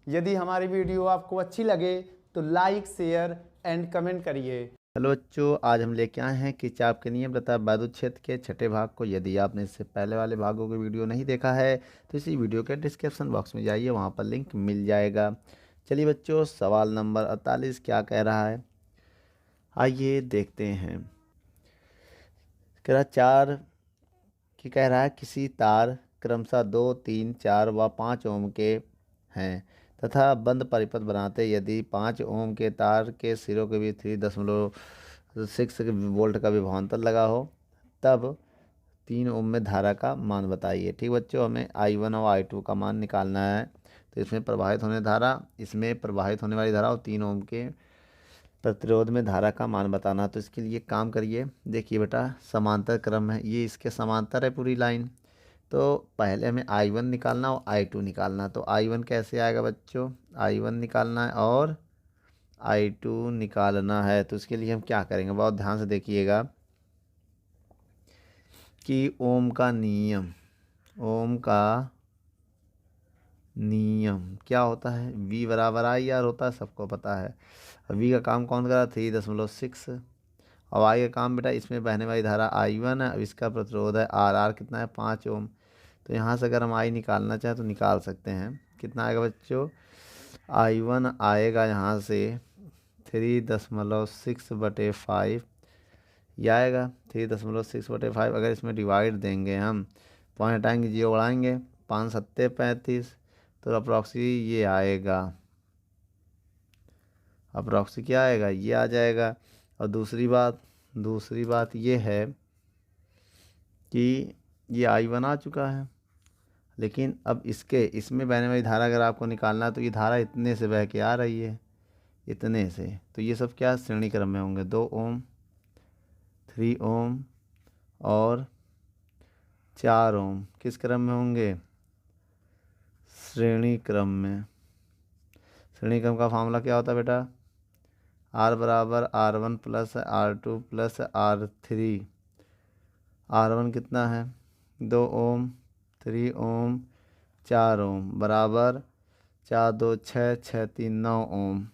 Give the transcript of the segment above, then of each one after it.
यदि हमारी वीडियो आपको अच्छी लगे तो लाइक, शेयर एंड कमेंट करिए। हेलो बच्चों, आज हम लेके आए हैं कि चाप के नियम तथा वैद्युत क्षेत्र के छठे भाग को। यदि आपने इससे पहले वाले भागों की वीडियो नहीं देखा है तो इसी वीडियो के डिस्क्रिप्शन बॉक्स में जाइए, वहाँ पर लिंक मिल जाएगा। चलिए बच्चों, सवाल नंबर 48 क्या कह रहा है, आइए देखते हैं। कह रहा चार कि कह रहा है किसी तार क्रमशः 2, 3, 4 व 5 ओम के हैं तथा बंद परिपथ बनाते यदि 5 ओम के तार के सिरों के बीच 3.6 वोल्ट का विभवांतर लगा हो तब 3 ओम में धारा का मान बताइए। ठीक बच्चों, हमें I1 और I2 का मान निकालना है। तो इसमें प्रवाहित होने वाली धारा और 3 ओम के प्रतिरोध में धारा का मान बताना। तो इसके लिए काम करिए। देखिए बेटा, समांतर क्रम है, ये इसके समांतर है पूरी लाइन। तो पहले हमें I1 निकालना और I2 निकालना। तो I1 कैसे आएगा बच्चों, I1 निकालना है और I2 निकालना है। तो इसके लिए हम क्या करेंगे, बहुत ध्यान से देखिएगा कि ओम का नियम क्या होता है, V बराबर IR होता है, सबको पता है। V का काम कौन करा, 3.6। अब I का काम बेटा, इसमें बहने वाली धारा I1 है, अब इसका प्रतिरोध है R कितना है, 5 ओम। तो यहाँ से अगर हम I निकालना चाहें तो निकाल सकते हैं। कितना आएगा बच्चों, I1 आएगा यहाँ से 3.6/5, यह आएगा 3.6/5। अगर इसमें डिवाइड देंगे हम, पॉइंट हटाएंगे, 0 बढ़ाएंगे, 5 सत्ते 35, तो अप्रॉक्सी ये आएगा, अप्रॉक्सी क्या आएगा, ये आ जाएगा। और दूसरी बात ये है कि ये I1 आ चुका है, लेकिन अब इसमें बहने वाली धारा अगर आपको निकालना है तो ये धारा इतने से बह के आ रही है, इतने से। तो ये सब क्या श्रेणी क्रम में होंगे, 2 ओम, 3 ओम और 4 ओम किस क्रम में होंगे, श्रेणी क्रम में। श्रेणी क्रम का फार्मूला क्या होता है बेटा, R बराबर R1 plus R2 plus R3। R1 कितना है, 2 ओम, 3 ओम, 4 ओम बराबर 4 2 6 6 3 9 ओम।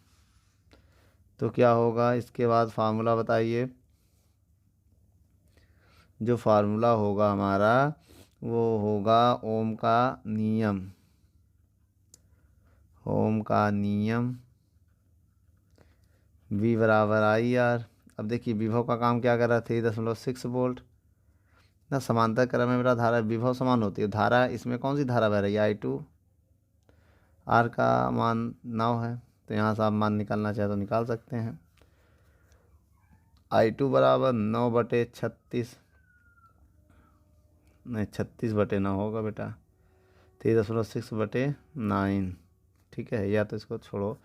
तो क्या होगा, इसके बाद फार्मूला बताइए। जो फार्मूला होगा हमारा वो होगा ओम का नियम, V बराबर IR। अब देखिए विभव का काम क्या कर रहा है, 3.6 वोल्ट ना। समांतर क्रम में मेरा धारा विभव समान होती है, धारा इसमें कौन सी धारा बह रही है, I2। R का मान 9 है, तो यहाँ से आप मान निकालना चाहे तो निकाल सकते हैं। I2 बराबर 9/36, नहीं 36/9 होगा बेटा, 3.6/9। ठीक है, या तो इसको छोड़ो,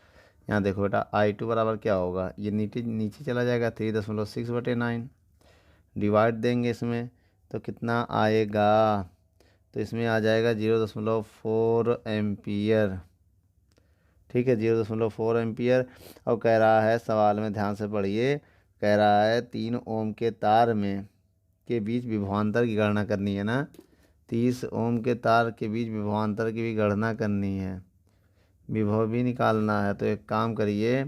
यहाँ देखो बेटा I2 बराबर क्या होगा, ये नीचे नीचे चला जाएगा, 3.6/9 डिवाइड देंगे इसमें तो कितना आएगा, तो इसमें आ जाएगा 0.4 एम्पियर। ठीक है, 0.4 एम्पियर। और कह रहा है सवाल में, ध्यान से पढ़िए, कह रहा है 3 ओम के तार में के बीच विभवांतर की गणना करनी है ना। 30 ओम के तार के बीच विभवांतर की भी गणना करनी है, विभव भी निकालना है। तो एक काम करिए,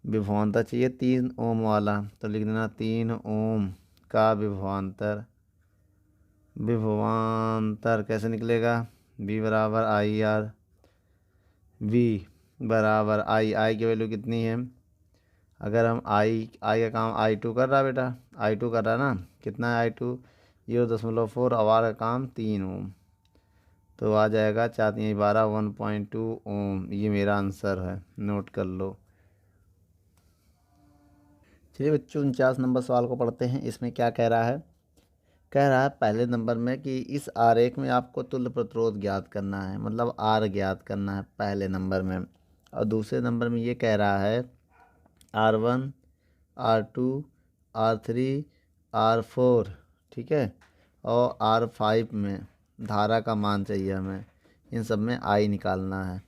विभवांतर चाहिए 3 ओम वाला, तो लिख देना 3 ओम का विभवांतर कैसे निकलेगा, V बराबर IR। V बराबर आई की वैल्यू कितनी है, अगर हम आई का काम I2 कर रहा है बेटा, I2 कर रहा है ना, कितना है I2, 0.4, और R का काम 3 ओम, तो आ जाएगा 4 3 12 1.2 ओम। ये मेरा आंसर है, नोट कर लो। चलिए बच्चों, 49 नंबर सवाल को पढ़ते हैं। इसमें क्या कह रहा है, कह रहा है पहले नंबर में कि इस आरेख में आपको तुल्य प्रतिरोध ज्ञात करना है, मतलब R ज्ञात करना है पहले नंबर में। और दूसरे नंबर में ये कह रहा है R1, R2, R3, R4, ठीक है, और R5 में धारा का मान चाहिए हमें, इन सब में I निकालना है।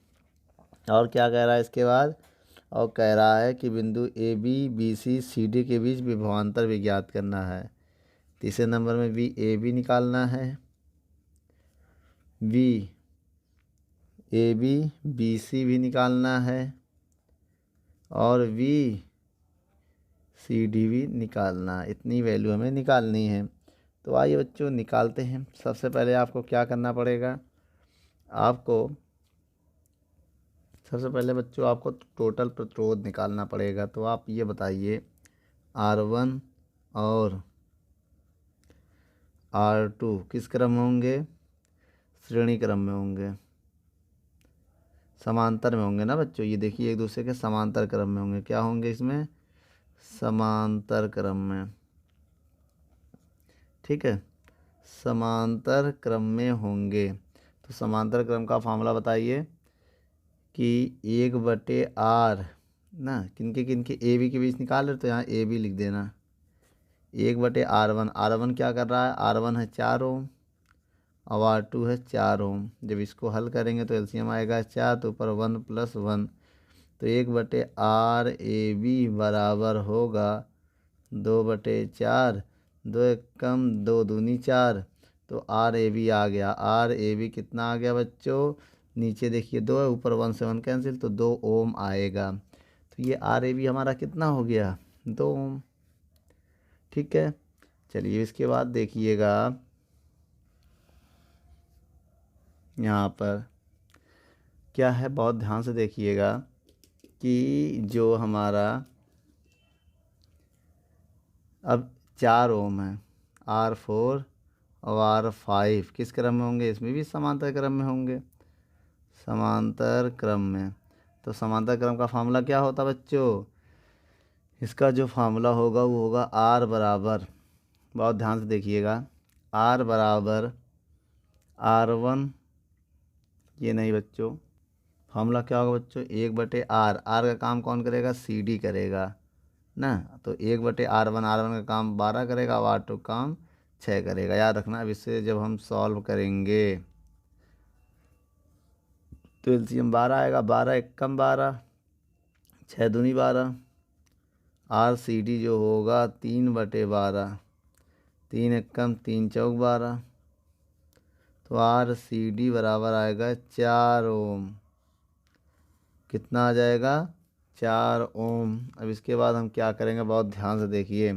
और क्या कह रहा है इसके बाद, और कह रहा है कि बिंदु AB, BC, CD के बीच विभवांतर भी ज्ञात करना है। तीसरे नंबर में भी AB निकालना है, V A B B C भी निकालना है और वी सी डी भी निकालना है। इतनी वैल्यू हमें निकालनी है। तो आइए बच्चों निकालते हैं। सबसे पहले आपको क्या करना पड़ेगा, सबसे पहले बच्चों आपको टोटल प्रतिरोध निकालना पड़ेगा। तो आप ये बताइए R1 और R2 किस क्रम में होंगे, श्रेणी क्रम में होंगे, समांतर में होंगे ना बच्चों। ये देखिए एक दूसरे के समांतर क्रम में होंगे। क्या होंगे इसमें, समांतर क्रम में, ठीक है, समांतर क्रम में होंगे। तो समांतर क्रम का फॉर्मूला बताइए कि 1/R ना, किनके किनके ए बी के बीच निकाल रहे तो यहाँ ए बी लिख देना। 1/R1, R1 क्या कर रहा है, R1 है 4 ओम और R2 है 4 ओम। जब इसको हल करेंगे तो एलसीएम आएगा 4, तो ऊपर 1 + 1, तो 1/RAB बराबर होगा 2/4, 2 1 कम 2 दूनी 4, तो RAB आ गया। RAB कितना आ गया बच्चों, नीचे देखिए 2 है, ऊपर 1 से 1 कैंसिल, तो 2 ओम आएगा। तो ये RAB हमारा कितना हो गया, 2 ओम। ठीक है, चलिए इसके बाद देखिएगा यहाँ पर क्या है, बहुत ध्यान से देखिएगा कि जो हमारा अब 4 ओम है, R4 और R5 किस क्रम में होंगे, इसमें भी समांतर क्रम में होंगे, समांतर क्रम में। तो समांतर क्रम का फार्मूला क्या होता बच्चों, इसका जो फार्मूला होगा वो होगा R बराबर, बहुत ध्यान से देखिएगा, R बराबर R1, ये नहीं बच्चों, फार्मूला क्या होगा बच्चों, 1/R। R का काम कौन करेगा, CD करेगा ना, तो 1/R1, R1 का काम 12 करेगा और R2 काम 6 करेगा। याद रखना, अब इससे जब हम सॉल्व करेंगे तो एलसीएम 12 आएगा, 12 1 कम 12, 6 दूनी 12, RCD जो होगा 3/12, 3 1 कम 3 चौक 12, तो RCD बराबर आएगा 4 ओम। कितना आ जाएगा, 4 ओम। अब इसके बाद हम क्या करेंगे, बहुत ध्यान से देखिए,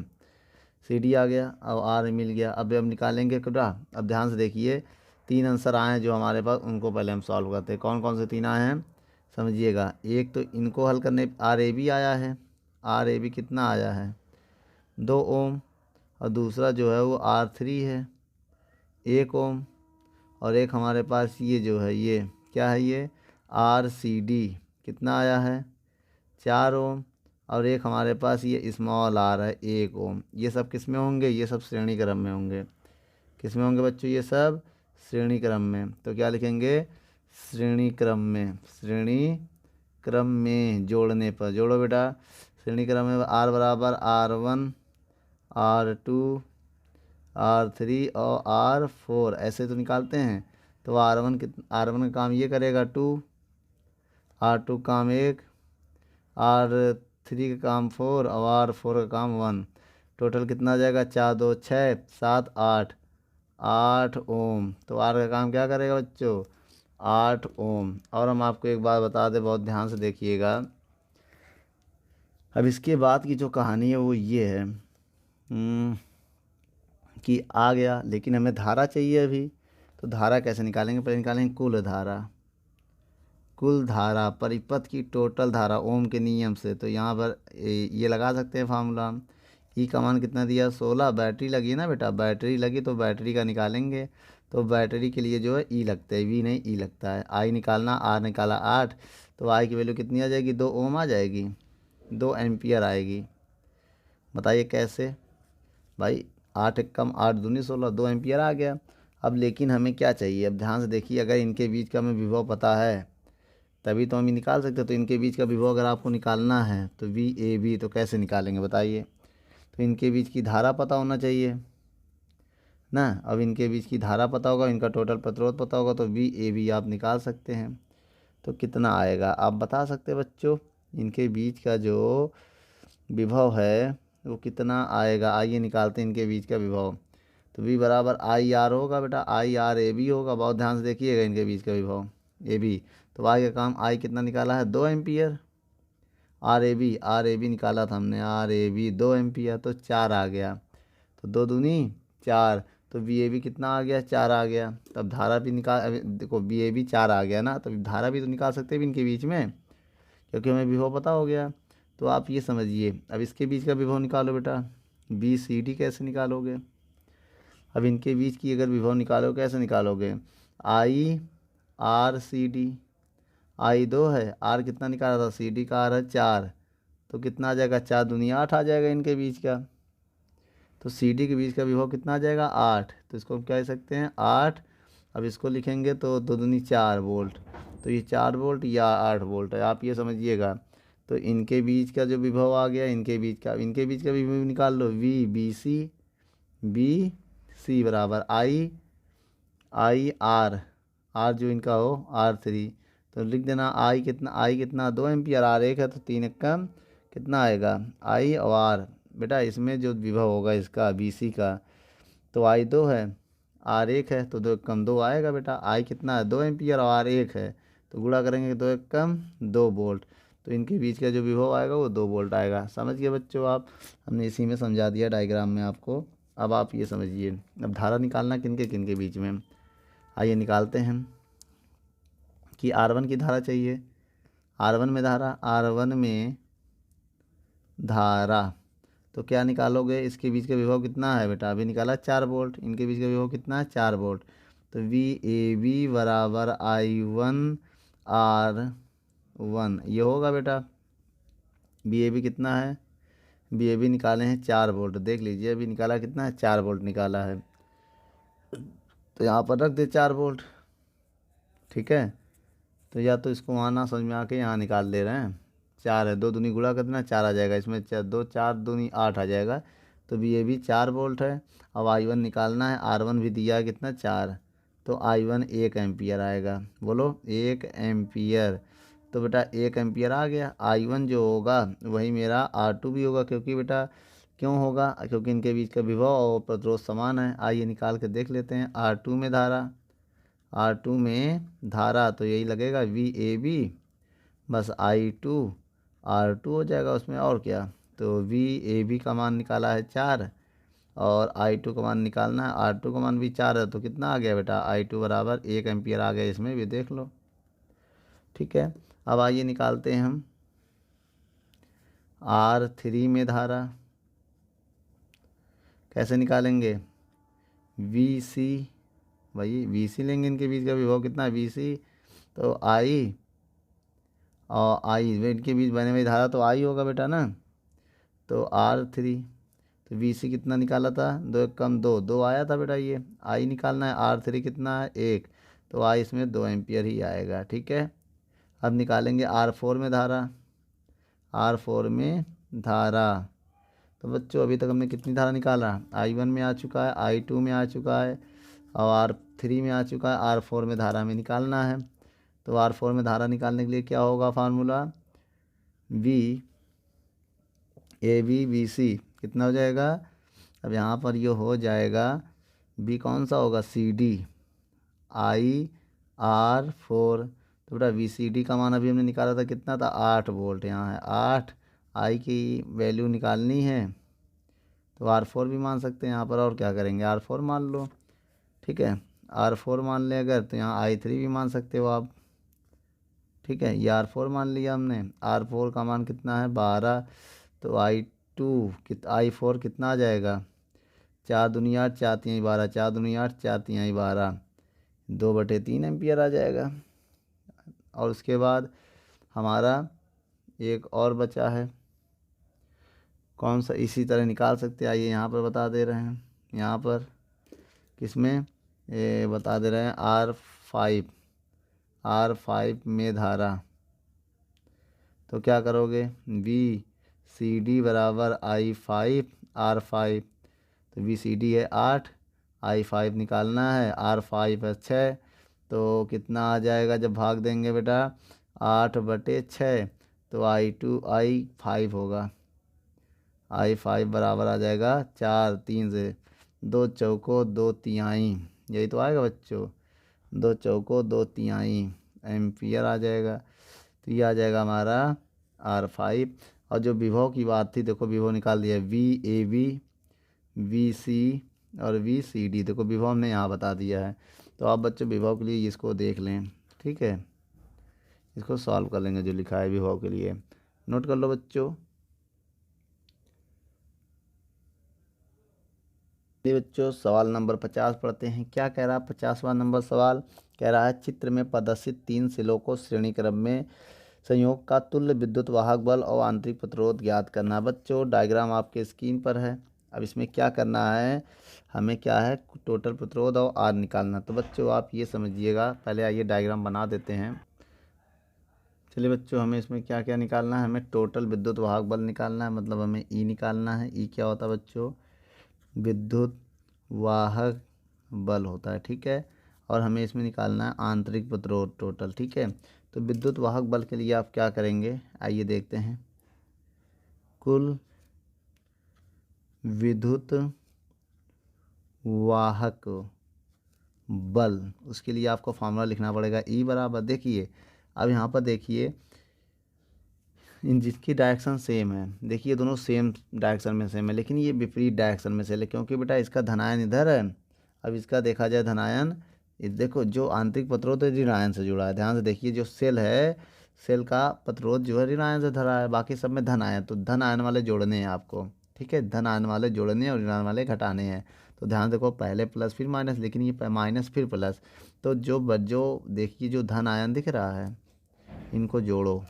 CD आ गया, अब R मिल गया, अब हम निकालेंगे क्या। अब ध्यान से देखिए, 3 आंसर आए हैं जो हमारे पास, उनको पहले हम सॉल्व करते हैं। कौन कौन से 3 आए हैं समझिएगा। एक तो इनको हल करने RAB आया है, RAB कितना आया है, 2 ओम, और दूसरा जो है वो R3 है 1 ओम, और एक हमारे पास ये जो है ये क्या है, ये RCD कितना आया है, 4 ओम, और एक हमारे पास ये स्मॉल R है 1 ओम। ये सब किस में होंगे, ये सब श्रेणी क्रम में होंगे। किस में होंगे बच्चों, ये सब श्रेणी क्रम में। तो क्या लिखेंगे, श्रेणी क्रम में, श्रेणी क्रम में जोड़ने पर, जोड़ो बेटा, श्रेणी क्रम में R बराबर R1 R2 R3 और R4 ऐसे तो निकालते हैं। तो R1 का काम ये करेगा 2, R2 काम 1, R3 का काम 4 और R4 का काम 1। टोटल कितना आ जाएगा, 4 2 6 7 8, 8 ओम। तो R का काम क्या करेगा बच्चों, 8 ओम। और हम आपको एक बात बता दें, बहुत ध्यान से देखिएगा। अब इसके बाद की जो कहानी है वो ये है कि आ गया, लेकिन हमें धारा चाहिए अभी। तो धारा कैसे निकालेंगे, पहले निकालेंगे कुल धारा। कुल धारा परिपथ की टोटल धारा ओम के नियम से। तो यहाँ पर ये लगा सकते हैं फार्मूला। ई का मान कितना दिया, 16। बैटरी लगी है ना बेटा, बैटरी लगी तो बैटरी का निकालेंगे। तो बैटरी के लिए जो है ई लगता है, वी नहीं ई लगता है। आई निकालना, आर निकाला 8, तो आई की वैल्यू कितनी आ जाएगी, 2 ओम आ जाएगी, 2 एम्पियर आएगी। बताइए कैसे भाई, 8 1 कम 8 दूनी 16, 2 एम्पियर आ गया। अब लेकिन हमें क्या चाहिए, अब ध्यान से देखिए, अगर इनके बीच का हमें विभव पता है तभी तो हम निकाल सकते हैं। तो इनके बीच का विभव अगर आपको निकालना है तो VAB, तो कैसे निकालेंगे बताइए। तो इनके बीच की धारा पता होना चाहिए ना। अब इनके बीच की धारा पता होगा, इनका टोटल प्रतिरोध पता होगा, तो VAB आप निकाल सकते हैं। तो कितना आएगा आप बता सकते हैं बच्चों, इनके बीच का जो विभव है वो कितना आएगा। आइए निकालते हैं इनके बीच का विभव। तो V बराबर IR होगा बेटा, IRAB होगा। बहुत ध्यान से देखिएगा इनके बीच का विभव AB। तो आई का काम, आई कितना निकाला है 2 एम्पियर। आर ए बी निकाला था हमने, आर ए बी 2 एम्पियर, तो 4 आ गया। तो 2 दूनी 4, तो बी ए बी कितना आ गया 4 आ गया। तब धारा भी निकाल, देखो बी ए बी 4 आ गया ना, तब धारा भी तो निकाल सकते हैं इनके बीच में, क्योंकि हमें विभव पता हो गया। तो आप ये समझिए, अब इसके बीच का विभव निकालो बेटा, बी सी डी कैसे निकालोगे। अब इनके बीच की अगर विभव निकालो कैसे निकालोगे, आई आर सी डी, आई 2 है, आर कितना निकाला था, सी डी का आर है 4, तो कितना आ जाएगा 4 दूनी 8 आ जाएगा इनके बीच का। तो सी डी के बीच का विभव कितना आ जाएगा 8, तो इसको हम क्या कह सकते हैं 8। अब इसको लिखेंगे तो 2 दूनी 4 वोल्ट, तो ये 4 वोल्ट या 8 वोल्ट है, आप ये समझिएगा। तो इनके बीच का जो विभव आ गया, इनके बीच का विभव निकाल लो, वी बी सी बराबर आई आर, जो इनका हो R3, तो लिख देना आई कितना 2 एम्पियर, आर 1 है, तो 3 एकम कितना आएगा आई और आर। बेटा इसमें जो विभव होगा इसका बी सी का, तो आई 2 है, आर 1 है, तो 2 एकम 2 आएगा बेटा। आई कितना है 2 एम्पियर और आर 1 है, तो गुणा करेंगे 2 एकम 2 वोल्ट, तो इनके बीच का जो विभव आएगा वो 2 वोल्ट आएगा। समझ गए बच्चों आप, हमने इसी में समझा दिया डायग्राम में आपको। अब आप ये समझिए, अब धारा निकालना किनके बीच में, आइए निकालते हैं। कि R1 की धारा चाहिए, R1 में धारा, तो क्या निकालोगे, इसके बीच का विभव कितना है बेटा, अभी निकाला 4 वोल्ट, इनके बीच का विभव कितना है 4 वोल्ट, तो वी ए बी बराबर I1 R1 ये होगा बेटा। बी ए बी कितना है, बी ए बी निकाले हैं 4 वोल्ट, देख लीजिए अभी निकाला कितना है 4 वोल्ट निकाला है, तो यहाँ पर रख दे 4 वोल्ट, ठीक है। तो या तो इसको वहाँ ना समझ में आके यहाँ निकाल ले रहे हैं, 4 है, 2 दूनी गुणा कितना 4 आ जाएगा, इसमें 4 दूनी 8 आ जाएगा, तो बी ए बी 4 वोल्ट है। अब I1 निकालना है, R1 भी दिया है कितना 4, तो I1 1 एम्पियर आएगा, बोलो 1 एम्पियर, तो बेटा 1 एम्पियर आ गया। I1 जो होगा वही मेरा R2 भी होगा, क्योंकि बेटा क्यों होगा, क्योंकि इनके बीच का विभव और प्रतिरोध समान है। आइए निकाल के देख लेते हैं। R2 में धारा तो यही लगेगा वी ए बी बस I2 R2 हो जाएगा उसमें, और क्या। तो वी ए बी का मान निकाला है 4 और I2 का मान निकालना है, R2 का मान भी 4 है, तो कितना आ गया बेटा I2 बराबर 1 एम्पियर आ गया, इसमें भी देख लो, ठीक है। अब आइए निकालते हैं हम R3 में धारा, कैसे निकालेंगे, वी सी, भाई वी सी लेंगे, इनके बीच का विभव कितना है वी सी, तो आई और आई इनके बीच बने हुई धारा तो आई होगा बेटा ना, तो R3, तो वी सी कितना निकाला था 2 एकम 2 आया था बेटा, ये आई निकालना है, R3 कितना है 1, तो आई इसमें 2 एम्पियर ही आएगा, ठीक है। अब निकालेंगे R4 में धारा, R4 में धारा, तो बच्चों अभी तक हमने कितनी धारा निकाला, I1 में आ चुका है, I2 में आ चुका है और R3 में आ चुका है, R4 में धारा में निकालना है। तो R4 में धारा निकालने के लिए क्या होगा formula, V A B B C कितना हो जाएगा, अब यहाँ पर ये हो जाएगा बी कौन सा होगा सी डी IR4, तो बेटा वी सी डी का मान अभी हमने निकाला था कितना था 8 वोल्ट, यहाँ है 8, आई की वैल्यू निकालनी है, तो R4 भी मान सकते हैं यहाँ पर, और क्या करेंगे R4 मान लो, ठीक है। R4 मान ले अगर, तो यहाँ I3 भी मान सकते हो आप, ठीक है। ये R4 मान लिया हमने, R4 का मान कितना है 12, तो I4 कितना आ जाएगा 4 दूनी 8 4 तिहाई 12, 4 दूनी 8 4 तिहाई 12, 2/3 एम्पियर आ जाएगा। और उसके बाद हमारा एक और बचा है, कौन सा, इसी तरह निकाल सकते हैं, आइए यहाँ पर बता दे रहे हैं, यहाँ पर किसमें बता दे रहे हैं R5 में धारा, तो क्या करोगे वी सी डी बराबर I5 R5, तो वी सी डी है 8, I5 निकालना है, R5 है 6, तो कितना आ जाएगा जब भाग देंगे बेटा 8/6, तो I5 होगा, I5 बराबर आ जाएगा 4, 3 से 2 चौको 2 तिहाई, यही तो आएगा बच्चों, 2 चौको 2 तिहाई। एम्पियर आ जाएगा। तो ये आ जाएगा हमारा R5। और जो विभव की बात थी, देखो विभव निकाल दिया, VAB, VC और VCD। देखो विभव हमने यहाँ बता दिया है। तो आप बच्चों विभव के लिए इसको देख लें, ठीक है, इसको सॉल्व कर लेंगे जो लिखा है विभव के लिए, नोट कर लो बच्चों। ये बच्चों सवाल नंबर 50 पढ़ते हैं। क्या कह रहा है 50वां नंबर सवाल? कह रहा है चित्र में प्रदर्शित 3 सिलों को श्रेणी क्रम में संयोग का तुल्य विद्युत वाहक बल और आंतरिक प्रतिरोध ज्ञात करना। बच्चों डायग्राम आपके स्क्रीन पर है। अब इसमें क्या करना है, हमें क्या है, टोटल प्रतिरोध और आर निकालना। तो बच्चों आप ये समझिएगा, पहले आइए डायग्राम बना देते हैं। चलिए बच्चों, हमें इसमें क्या क्या निकालना है, हमें टोटल विद्युत वाहक बल निकालना है, मतलब हमें ई निकालना है। ई क्या होता है बच्चों? विद्युत वाहक बल होता है, ठीक है। और हमें इसमें निकालना है आंतरिक प्रतिरोध टोटल, ठीक है। तो विद्युत वाहक बल के लिए आप क्या करेंगे, आइए देखते हैं। कुल विद्युत वाहक बल, उसके लिए आपको फार्मूला लिखना पड़ेगा ई बराबर, देखिए अब यहाँ पर देखिए इन जिसकी डायरेक्शन सेम है, देखिए दोनों सेम डायरेक्शन में सेम है, लेकिन ये विपरीत डायरेक्शन में से है, क्योंकि बेटा इसका धनायन इधर है। अब इसका देखा जाए धनायन, देखो जो आंतरिक प्रतिरोध है ऋणायन से जुड़ा है, ध्यान से देखिए, जो सेल है, सेल का प्रतिरोध जो है ऋणायन से धरा है, बाकी सब में धन आयन। तो धन आयन वाले जोड़ने हैं आपको, ठीक है, धन आयन वाले जोड़ने हैं और ऋणायन वाले घटाने हैं। तो ध्यान देखो, पहले प्लस फिर माइनस, लेकिन ये माइनस फिर प्लस। तो जो देखिए जो धन आयन दिख रहा है, इनको जोड़ो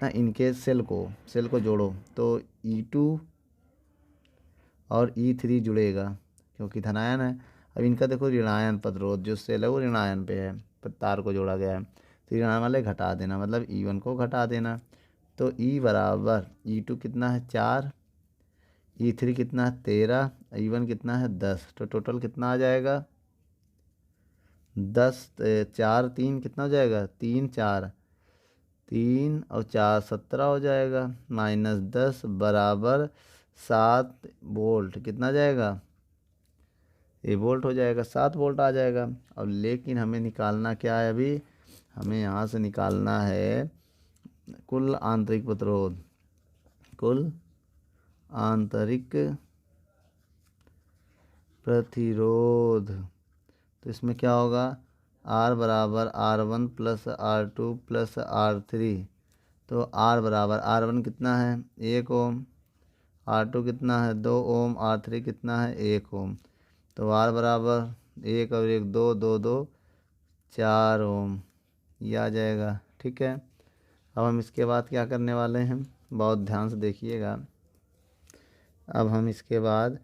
ना, इनके सेल को जोड़ो, तो E2 और E3 जुड़ेगा, क्योंकि धनायन है। अब इनका देखो ऋणायन प्रतिरोध, जो सेल है वो ऋणायन पे है, पर तार को जोड़ा गया है, तो ऋणायन वाले घटा देना, मतलब E1 को घटा देना। तो E बराबर E2 कितना है 4, E3 कितना है 13, E1 कितना है 10। तो टोटल कितना आ जाएगा 10, 4 3 कितना हो जाएगा, 3 4 3 और 4 17 हो जाएगा, -10 बराबर 7 वोल्ट। कितना जाएगा, ये वोल्ट हो जाएगा, 7 वोल्ट आ जाएगा। अब लेकिन हमें निकालना क्या है, अभी हमें यहाँ से निकालना है कुल आंतरिक प्रतिरोध, कुल आंतरिक प्रतिरोध। तो इसमें क्या होगा, R बराबर R1 plus R2 plus R3। तो R बराबर R1 कितना है 1 ओम, R2 कितना है 2 ओम, R3 कितना है 1 ओम। तो R बराबर 1 और 1 2 2 2 4 ओम, ये आ जाएगा, ठीक है। अब हम इसके बाद क्या करने वाले हैं, बहुत ध्यान से देखिएगा। अब हम इसके बाद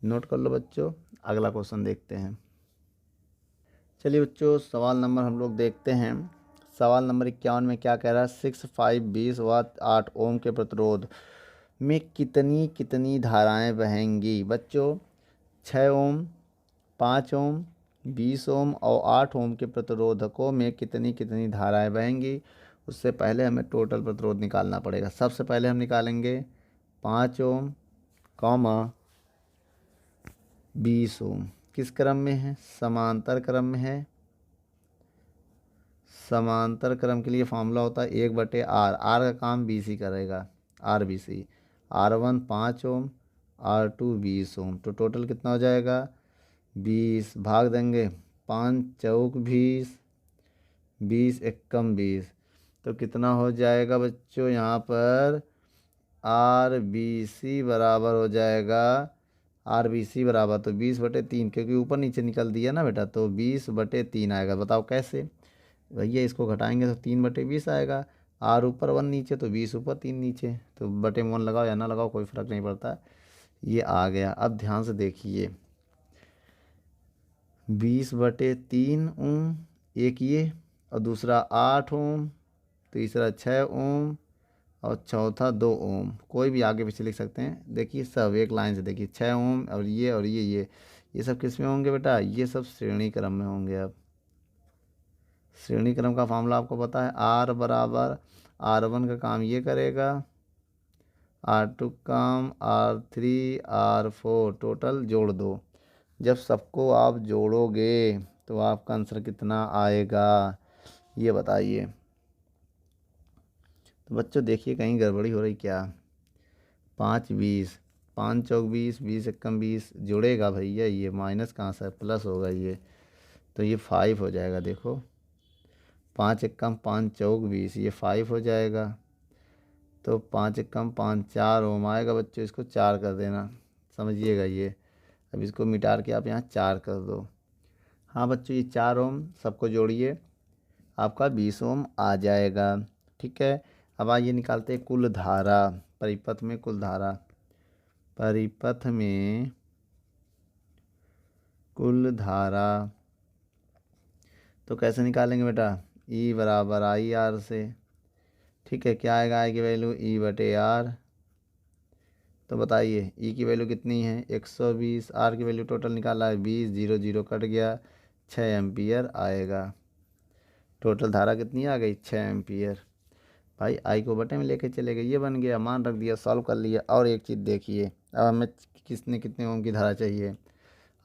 नोट कर लो बच्चों, अगला क्वेश्चन देखते हैं। चलिए बच्चों सवाल नंबर हम लोग देखते हैं। सवाल नंबर 51 में क्या कह रहा है, 6 5 20 वाट 8 ओम के प्रतिरोध में कितनी कितनी धाराएं बहेंगी। बच्चों 6 ओम, 5 ओम, 20 ओम और 8 ओम के प्रतिरोधकों में कितनी कितनी धाराएं बहेंगी। उससे पहले हमें टोटल प्रतिरोध निकालना पड़ेगा। सबसे पहले हम निकालेंगे 5 ओम कॉमा 20 ओम। किस क्रम में है, समांतर क्रम में है। समांतर क्रम के लिए फॉर्मूला होता है 1/R। R का काम BC करेगा, RBC। R1 5 ओम, R2 20 ओम। तो टोटल कितना हो जाएगा 20, भाग देंगे 5 चौक 20, 20 एकम 20। तो कितना हो जाएगा बच्चों, यहाँ पर RBC बराबर हो जाएगा, RBC बराबर तो 20/3, क्योंकि ऊपर नीचे निकल दिया ना बेटा, तो 20/3 आएगा। बताओ कैसे भैया, इसको घटाएंगे तो 3/20 आएगा। R ऊपर 1 नीचे, तो 20 ऊपर 3 नीचे, तो बटे में 1 लगाओ या ना लगाओ कोई फ़र्क नहीं पड़ता, ये आ गया। अब ध्यान से देखिए 20/3 ओम, एक ये और दूसरा 8 ओम, तीसरा 6 ओम और चौथा 2 ओम। कोई भी आगे पीछे लिख सकते हैं, देखिए सब एक लाइन से देखिए, 6 ओम और ये सब किस में होंगे बेटा, ये सब श्रेणी क्रम में होंगे। अब श्रेणी क्रम का फार्मूला आपको पता है, R बराबर R1 का काम ये करेगा, R2 काम R3 R4, टोटल जोड़ दो। जब सबको आप जोड़ोगे तो आपका आंसर कितना आएगा, ये बताइए। तो बच्चों देखिए कहीं गड़बड़ी हो रही क्या। 5 20, 5 चौक 20, 20 एकम 20 जुड़ेगा भैया, ये माइनस कहाँ से प्लस होगा ये, तो ये 5 हो जाएगा। देखो 5 एकम 5 चौक 20, ये 5 हो जाएगा। तो 5 एकम 5 4 ओम आएगा बच्चों, इसको 4 कर देना, समझिएगा ये। अब इसको मिटा के आप यहाँ 4 कर दो। हाँ बच्चों ये 4 ओम सबको जोड़िए, आपका 20 ओम आ जाएगा। ठीक है, अब आइए निकालते हैं कुल धारा। परिपथ में कुल धारा, परिपथ में कुल धारा तो कैसे निकालेंगे बेटा, ई बराबर आई आर से। ठीक है, क्या आएगा आई की वैल्यू ई बटे आर। तो बताइए ई की वैल्यू कितनी है 120, आर की वैल्यू टोटल निकाला है 20, 0 0 कट गया, 6 एम्पियर आएगा। टोटल धारा कितनी आ गई 6 एम्पियर। भाई आई को बटे में लेके चले गए, ये बन गया, मान रख दिया, सॉल्व कर लिया। और एक चीज़ देखिए, अब हमें किसने कितने ओम की धारा चाहिए।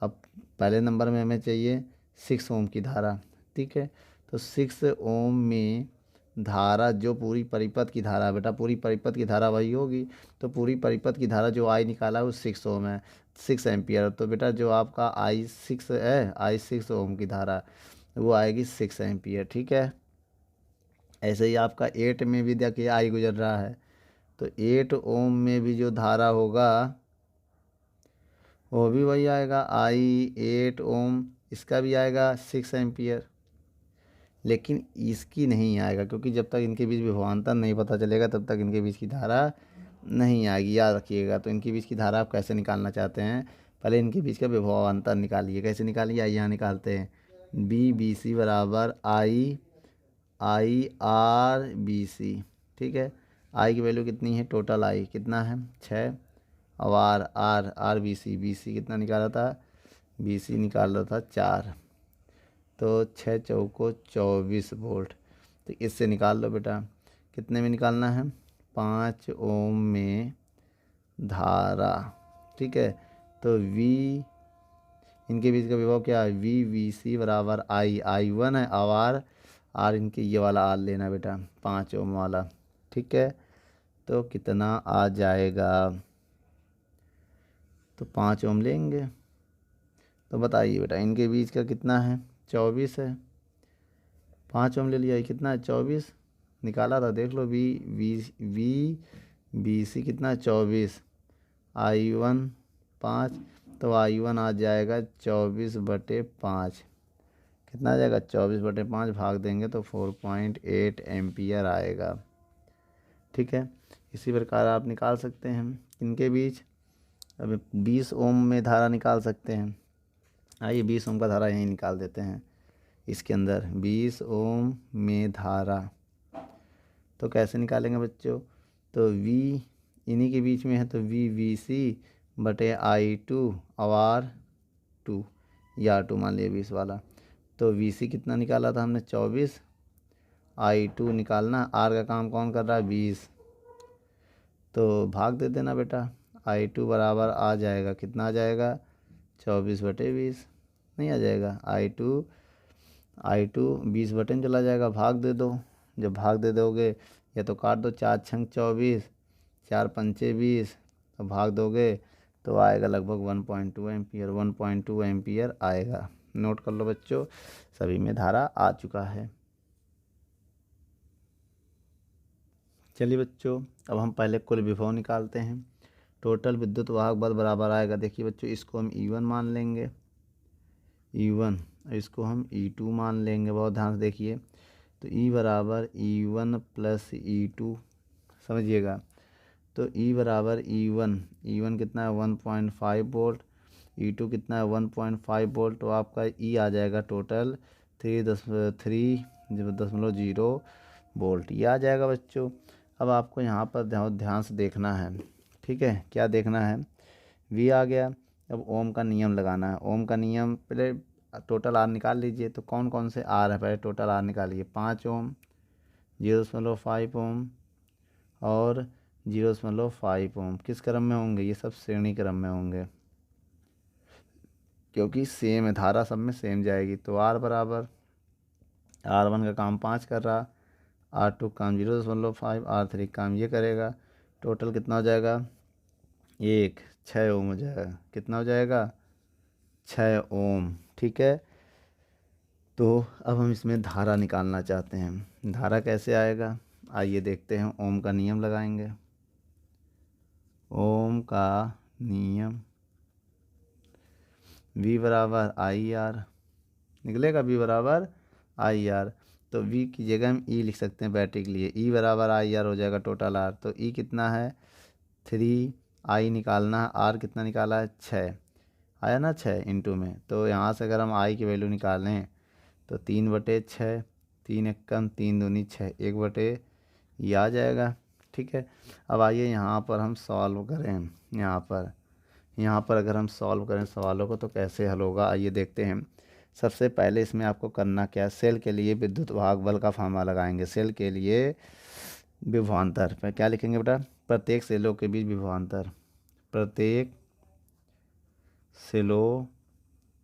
अब पहले नंबर में हमें चाहिए 6 ओम की धारा। ठीक है, तो 6 ओम में धारा जो पूरी परिपथ की धारा है बेटा, पूरी परिपथ की धारा वही होगी। तो पूरी परिपथ की धारा जो आई निकाला है वो 6 ओम है, 6 एम्पियर। तो बेटा जो आपका I6 है, I6 ओम की धारा वो आएगी 6 एम्पियर। ठीक है, ऐसे ही आपका 8 में भी देखिए आई गुजर रहा है, तो 8 ओम में भी जो धारा होगा वो भी वही आएगा I8 ओम, इसका भी आएगा 6 एम्पियर। लेकिन इसकी नहीं आएगा, क्योंकि जब तक इनके बीच विभवांतर नहीं पता चलेगा तब तक इनके बीच की धारा नहीं आएगी, याद रखिएगा। तो इनके बीच की धारा आप कैसे निकालना चाहते हैं, पहले इनके बीच का विभवांतर निकालिए। कैसे निकालिए, आइए यहाँ निकालते हैं। BBC बराबर I R BC। ठीक है, आई की वैल्यू कितनी है, टोटल आई कितना है 6, और आर BC कितना निकाला था, BC निकाल रहा था 4। तो 6 चौको 24 वोल्ट। तो इससे निकाल लो बेटा, कितने में निकालना है 5 ओम में धारा। ठीक है, तो V इनके बीच का विभव क्या है, VBC बराबर I1 है, और आर इनके ये वाला आर लेना बेटा 5 ओम वाला। ठीक है, तो कितना आ जाएगा, तो 5 ओम लेंगे। तो बताइए बेटा इनके बीच का कितना है 24 है, 5 ओम ले लिया, ये कितना है 24 निकाला था, देख लो। VBC कितना है 24, I1 5, तो I1 आ जाएगा 24/5। कितना आ जाएगा 24/5, भाग देंगे तो 4.8 एम्पियर आएगा। ठीक है, इसी प्रकार आप निकाल सकते हैं इनके बीच। अब 20 ओम में धारा निकाल सकते हैं। आइए 20 ओम का धारा यहीं निकाल देते हैं, इसके अंदर 20 ओम में धारा। तो कैसे निकालेंगे बच्चों, तो V इन्हीं के बीच में है, तो VBC/I2 और R2, या R2 मान लिया 20 वाला। तो VC कितना निकाला था हमने 24, I2 निकालना, R का काम कौन कर रहा है 20, तो भाग दे देना बेटा। I2 बराबर आ जाएगा, कितना आ जाएगा 24/20, नहीं आ जाएगा। I2 20 चला जाएगा, भाग दे दो। जब भाग दे दोगे या तो काट दो, 4 छंग 24, 4 पंचे 20, तो भाग दोगे तो आएगा लगभग 1.2 एम्पियर, 1.2 एम्पियर आएगा। नोट कर लो बच्चों, सभी में धारा आ चुका है। चलिए बच्चों, अब हम पहले कुल विभव निकालते हैं। टोटल विद्युत वाहक बल बराबर आएगा, देखिए बच्चों इसको हम E1 मान लेंगे, E1, इसको हम E2 मान लेंगे, बहुत ध्यान से देखिए। तो E बराबर E1 + E2, समझिएगा। तो E बराबर E1 कितना है 1.5 वोल्ट, E2 कितना है 1.5 वोल्ट, तो आपका E आ जाएगा टोटल 3.0 वोल्ट, ये आ जाएगा बच्चों। अब आपको यहाँ पर ध्यान से देखना है। ठीक है, क्या देखना है, V आ गया। अब ओम का नियम लगाना है। ओम का नियम, पहले टोटल आर निकाल लीजिए। तो कौन कौन से आर है, पहले टोटल आर निकालिए। 5 ओम, 0.5 ओम और 0.5 ओम। किस क्रम में होंगे, ये सब श्रेणी क्रम में होंगे, क्योंकि सेम है, धारा सब में सेम जाएगी। तो आर बराबर R1 का काम 5 कर रहा, R2 काम 0.5, R3 काम ये करेगा। टोटल कितना हो जाएगा? 6 ओम हो जाएगा। कितना हो जाएगा? 6 ओम। ठीक है, तो अब हम इसमें धारा निकालना चाहते हैं। धारा कैसे आएगा? आइए देखते हैं। ओम का नियम लगाएंगे। ओम का नियम, V बराबर आई आर, निकलेगा V बराबर आई आर। तो V की जगह हम E लिख सकते हैं बैटरी के लिए। E बराबर आई आर हो जाएगा टोटल R। तो E कितना है? 3, I निकालना है, R कितना निकाला है? 6 आया ना, 6 इंटू में। तो यहाँ से अगर हम I की वैल्यू निकालें तो 3/6, 3 एकम 3 दूनी 6, 1/, ये आ जाएगा। ठीक है, अब आइए यहाँ पर हम सॉल्व करें। यहाँ पर अगर हम सॉल्व करें सवालों को तो कैसे हल होगा, आइए देखते हैं। सबसे पहले इसमें आपको करना क्या है, सेल के लिए विद्युत भाग बल का फार्मूला लगाएंगे। सेल के लिए विभवांतर पर क्या लिखेंगे बेटा? प्रत्येक सेलों के बीच विभवांतर, प्रत्येक सेलों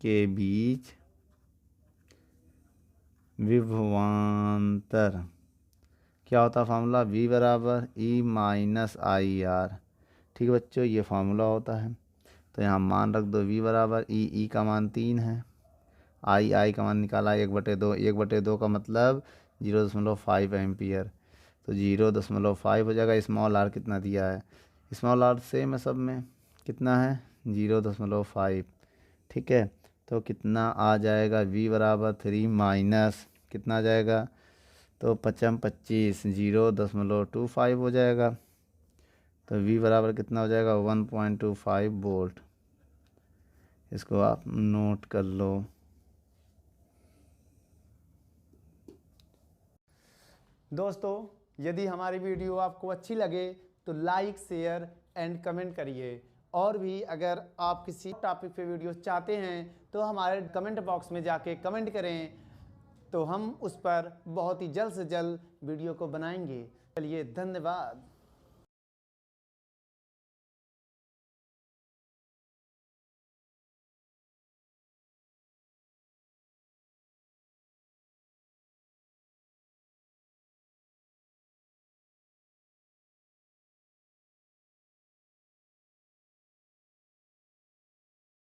के बीच विभवांतर। क्या होता है फार्मूला? V बराबर E माइनस आई आर। ठीक है बच्चों, ये फार्मूला होता है। तो यहाँ मान रख दो, V बराबर E का मान 3 है, I का मान निकाला 1/2। 1/2 का मतलब 0.5 एम्पियर। तो 0.5 हो जाएगा। स्मॉल r कितना दिया है? स्मॉल r सेम है सब में, कितना है? 0.5। ठीक है, तो कितना आ जाएगा? V बराबर 3 माइनस कितना आ जाएगा? तो 5×25 0.25 हो जाएगा। तो V बराबर कितना हो जाएगा? 1.25 वोल्ट। इसको आप नोट कर लो। दोस्तों, यदि हमारी वीडियो आपको अच्छी लगे तो लाइक, शेयर एंड कमेंट करिए। और भी अगर आप किसी टॉपिक पे वीडियो चाहते हैं तो हमारे कमेंट बॉक्स में जाके कमेंट करें, तो हम उस पर बहुत ही जल्द से जल्द वीडियो को बनाएंगे। चलिए, धन्यवाद।